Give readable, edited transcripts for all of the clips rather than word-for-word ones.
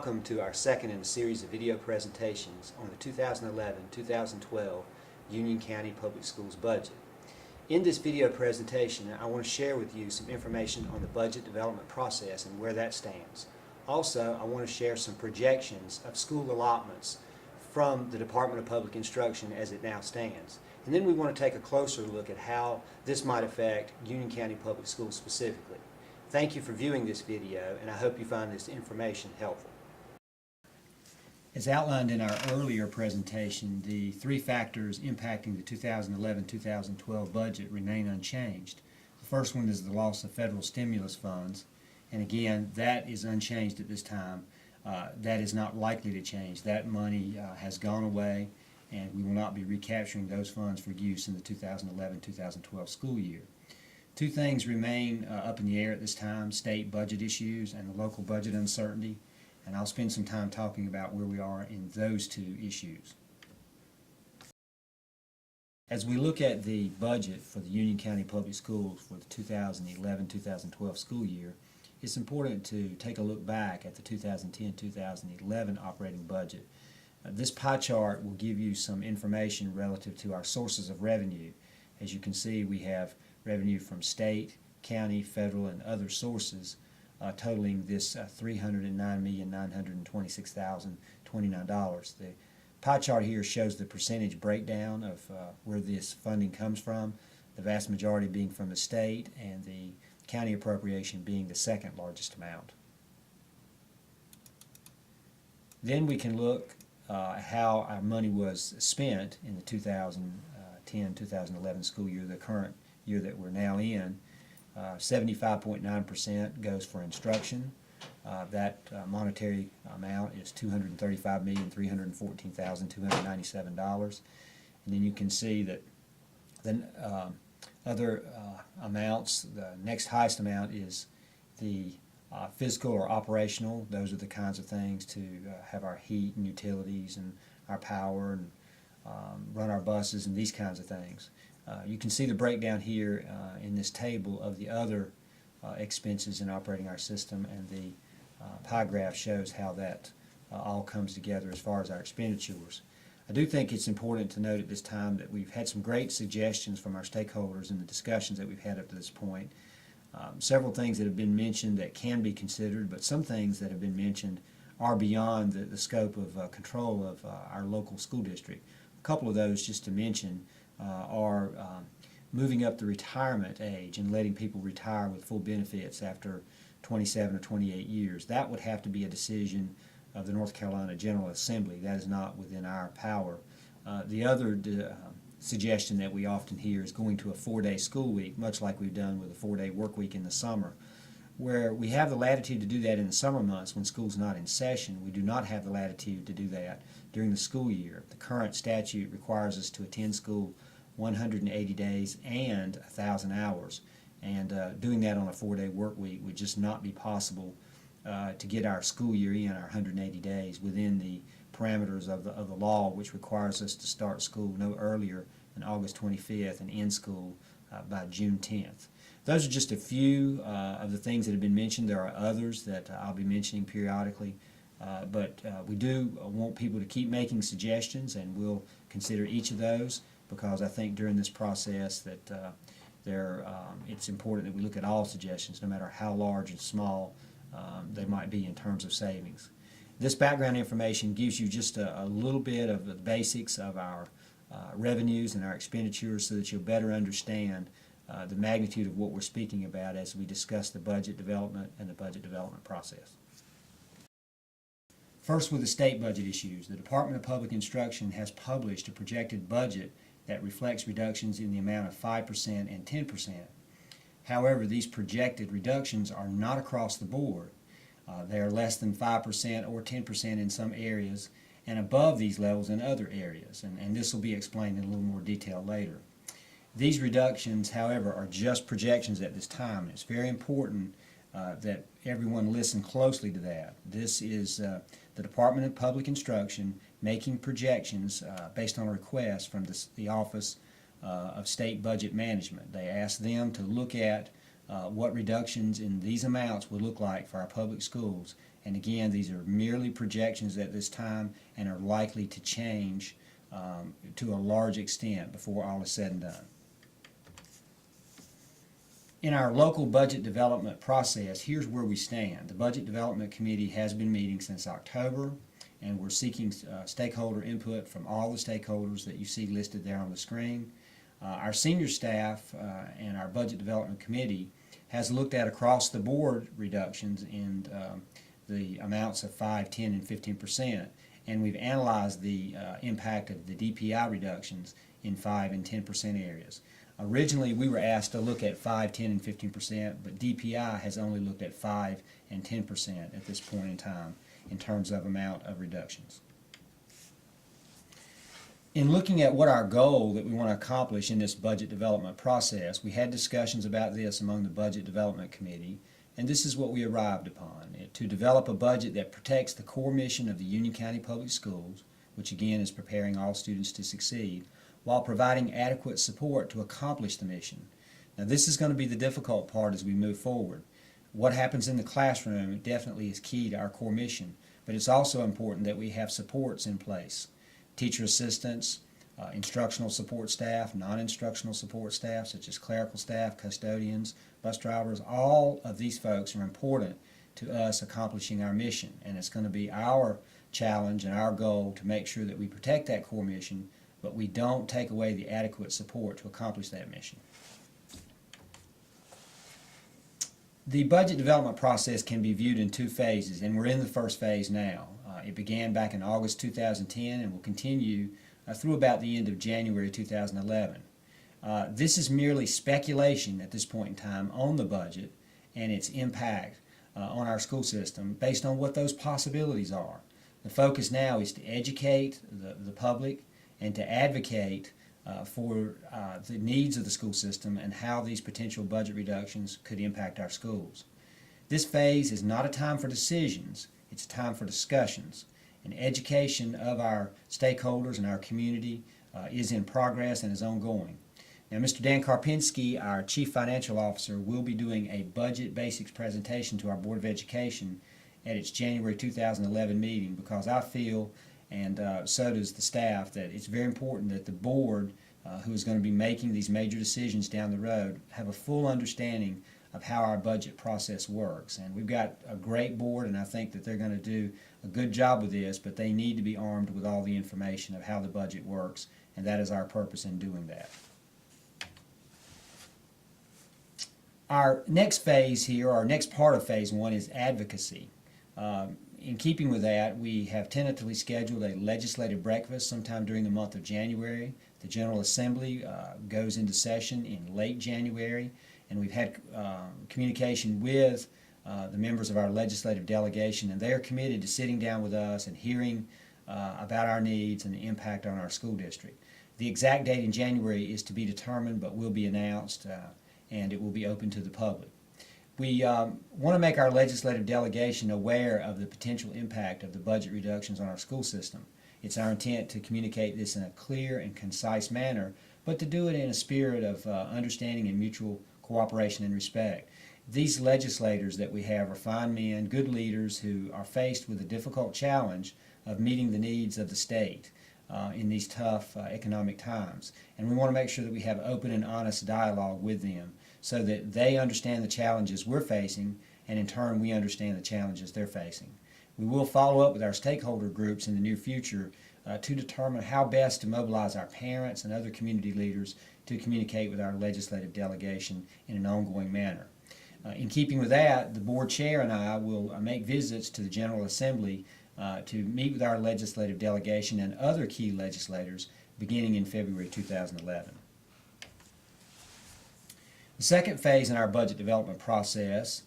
welcome to our second in a series of video presentations on the 2011-2012 Union County Public Schools budget. In this video presentation, I want to share with you some information on the budget development process and where that stands. Also, I want to share some projections of school allotments from the Department of Public Instruction as it now stands. And then we want to take a closer look at how this might affect Union County Public Schools specifically. Thank you for viewing this video, and I hope you find this information helpful. As outlined in our earlier presentation, the three factors impacting the 2011-2012 budget remain unchanged. The first one is the loss of federal stimulus funds, and again, that is unchanged at this time. That is not likely to change. That money has gone away, and we will not be recapturing those funds for use in the 2011-2012 school year. Two things remain up in the air at this time: state budget issues and the local budget uncertainty, and I'll spend some time talking about where we are in those two issues. As we look at the budget for the Union County Public Schools for the 2011-2012 school year, it's important to take a look back at the 2010-2011 operating budget. This pie chart will give you some information relative to our sources of revenue. As you can see, we have revenue from state, county, federal, and other sources totaling this $309,926,029. The pie chart here shows the percentage breakdown of where this funding comes from, the vast majority being from the state and the county appropriation being the second largest amount. Then we can look how our money was spent in the 2010-2011 school year, the current year that we're now in. 75.9% goes for instruction. That monetary amount is $235,314,297. And then you can see that the other amounts, the next highest amount is the physical or operational. Those are the kinds of things to have our heat and utilities and our power and run our buses and these kinds of things. You can see the breakdown here in this table of the other expenses in operating our system, and the pie graph shows how that all comes together as far as our expenditures. I do think it's important to note at this time that we've had some great suggestions from our stakeholders in the discussions that we've had up to this point. Several things that have been mentioned that can be considered, but some things that have been mentioned are beyond the scope of control of our local school district. A couple of those, just to mention, are moving up the retirement age and letting people retire with full benefits after 27 or 28 years. That would have to be a decision of the North Carolina General Assembly. That is not within our power. The other suggestion that we often hear is going to a 4-day school week, much like we've done with a 4-day work week in the summer, where we have the latitude to do that in the summer months when school's not in session. We do not have the latitude to do that during the school year. The current statute requires us to attend school 180 days and 1,000 hours, and doing that on a 4-day work week would just not be possible to get our school year in, our 180 days, within the parameters of the law, which requires us to start school no earlier than August 25th and end school by June 10th. Those are just a few of the things that have been mentioned. There are others that I'll be mentioning periodically, but we do want people to keep making suggestions, and we'll consider each of those, because I think during this process that it's important that we look at all suggestions, no matter how large and small they might be in terms of savings. This background information gives you just a little bit of the basics of our revenues and our expenditures, so that you'll better understand the magnitude of what we're speaking about as we discuss the budget development and the budget development process. First, with the state budget issues, the Department of Public Instruction has published a projected budget that reflects reductions in the amount of 5% and 10%. However, these projected reductions are not across the board. They are less than 5% or 10% in some areas, and above these levels in other areas, and this will be explained in a little more detail later. These reductions, however, are just projections at this time, and it's very important that everyone listen closely to that. This is the Department of Public Instruction making projections based on a request from the Office of State Budget Management. They asked them to look at what reductions in these amounts would look like for our public schools And again, these are merely projections at this time and are likely to change to a large extent before all is said and done. In our local budget development process, here's where we stand. The Budget Development Committee has been meeting since October, and we're seeking stakeholder input from all the stakeholders that you see listed there on the screen. Our senior staff and our Budget Development Committee has looked at across-the-board reductions in the amounts of 5, 10, and 15%, and we've analyzed the impact of the DPI reductions in 5 and 10% areas. Originally, we were asked to look at 5, 10, and 15%, but DPI has only looked at 5 and 10% at this point in time in terms of amount of reductions. In looking at what our goal that we want to accomplish in this budget development process, we had discussions about this among the Budget Development Committee, and this is what we arrived upon: to develop a budget that protects the core mission of the Union County Public Schools, which again is preparing all students to succeed, while providing adequate support to accomplish the mission. Now, this is going to be the difficult part as we move forward. What happens in the classroom definitely is key to our core mission, but it's also important that we have supports in place. Teacher assistants, instructional support staff, non-instructional support staff such as clerical staff, custodians, bus drivers. All of these folks are important to us accomplishing our mission, and it's going to be our challenge and our goal to make sure that we protect that core mission, but we don't take away the adequate support to accomplish that mission. The budget development process can be viewed in two phases, and we're in the first phase now. It began back in August 2010 and will continue through about the end of January 2011. This is merely speculation at this point in time on the budget and its impact on our school system based on what those possibilities are. The focus now is to educate the public and to advocate for the needs of the school system and how these potential budget reductions could impact our schools. This phase is not a time for decisions, it's a time for discussions. And education of our stakeholders and our community is in progress and is ongoing. Now, Mr. Dan Karpinski, our Chief Financial Officer, will be doing a budget basics presentation to our Board of Education at its January 2011 meeting, because I feel, and so does the staff, that it's very important that the board, who is going to be making these major decisions down the road, have a full understanding of how our budget process works. And we've got a great board, and I think that they're going to do a good job with this, but they need to be armed with all the information of how the budget works, and that is our purpose in doing that. Our next phase here, our next part of phase one, is advocacy. In keeping with that, we have tentatively scheduled a legislative breakfast sometime during the month of January. The General Assembly goes into session in late January, and we've had communication with the members of our legislative delegation, and they are committed to sitting down with us and hearing about our needs and the impact on our school district. The exact date in January is to be determined, but will be announced, and it will be open to the public. We want to make our legislative delegation aware of the potential impact of the budget reductions on our school system. It's our intent to communicate this in a clear and concise manner, but to do it in a spirit of understanding and mutual cooperation and respect. These legislators that we have are fine men, good leaders who are faced with the difficult challenge of meeting the needs of the state in these tough economic times. And we want to make sure that we have open and honest dialogue with them so that they understand the challenges we're facing, and in turn we understand the challenges they're facing. We will follow up with our stakeholder groups in the near future to determine how best to mobilize our parents and other community leaders to communicate with our legislative delegation in an ongoing manner. In keeping with that, the board chair and I will make visits to the General Assembly to meet with our legislative delegation and other key legislators beginning in February 2011. The second phase in our budget development process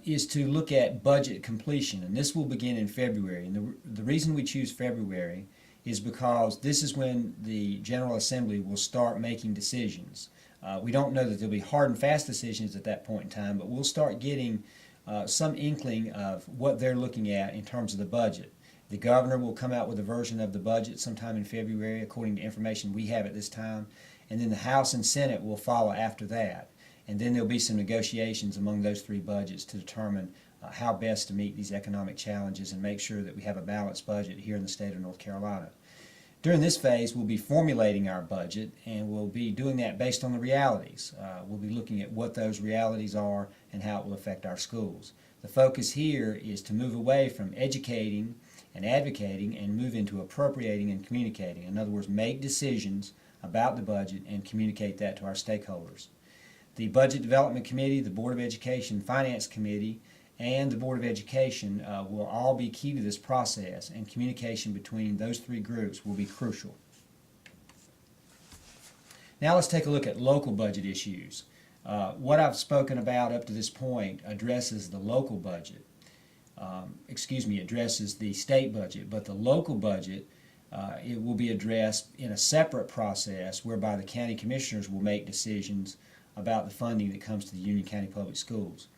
is to look at budget completion, and this will begin in February. And the reason we choose February is because this is when the General Assembly will start making decisions. We don't know that there'll be hard and fast decisions at that point in time, but we'll start getting some inkling of what they're looking at in terms of the budget. The governor will come out with a version of the budget sometime in February, according to information we have at this time, and then the House and Senate will follow after that. And then there'll be some negotiations among those three budgets to determine how best to meet these economic challenges and make sure that we have a balanced budget here in the state of North Carolina. During this phase, we'll be formulating our budget, and we'll be doing that based on the realities. We'll be looking at what those realities are and how it will affect our schools. The focus here is to move away from educating and advocating and move into appropriating and communicating. In other words, make decisions about the budget and communicate that to our stakeholders. The Budget Development Committee, the Board of Education Finance Committee, and the Board of Education will all be key to this process, and communication between those three groups will be crucial. Now let's take a look at local budget issues. What I've spoken about up to this point addresses the local budget. Addresses the state budget, but the local budget it will be addressed in a separate process whereby the county commissioners will make decisions about the funding that comes to the Union County Public Schools.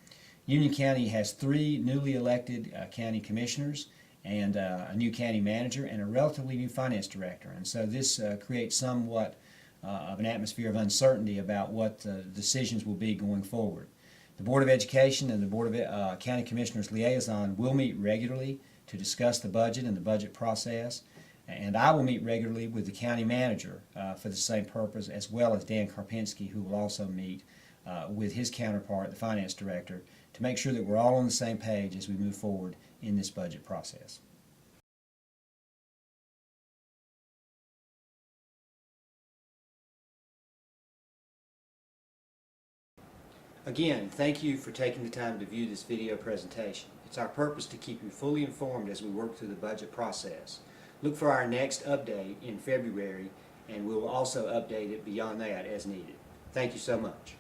Union County has 3 newly elected county commissioners and a new county manager and a relatively new finance director, and so this creates somewhat of an atmosphere of uncertainty about what the decisions will be going forward. The Board of Education and the Board of County Commissioners Liaison will meet regularly to discuss the budget and the budget process, and I will meet regularly with the county manager for the same purpose, as well as Dan Karpinski, who will also meet with his counterpart, the finance director, to make sure that we're all on the same page as we move forward in this budget process. Again, thank you for taking the time to view this video presentation. It's our purpose to keep you fully informed as we work through the budget process. Look for our next update in February, and we'll also update it beyond that as needed. Thank you so much.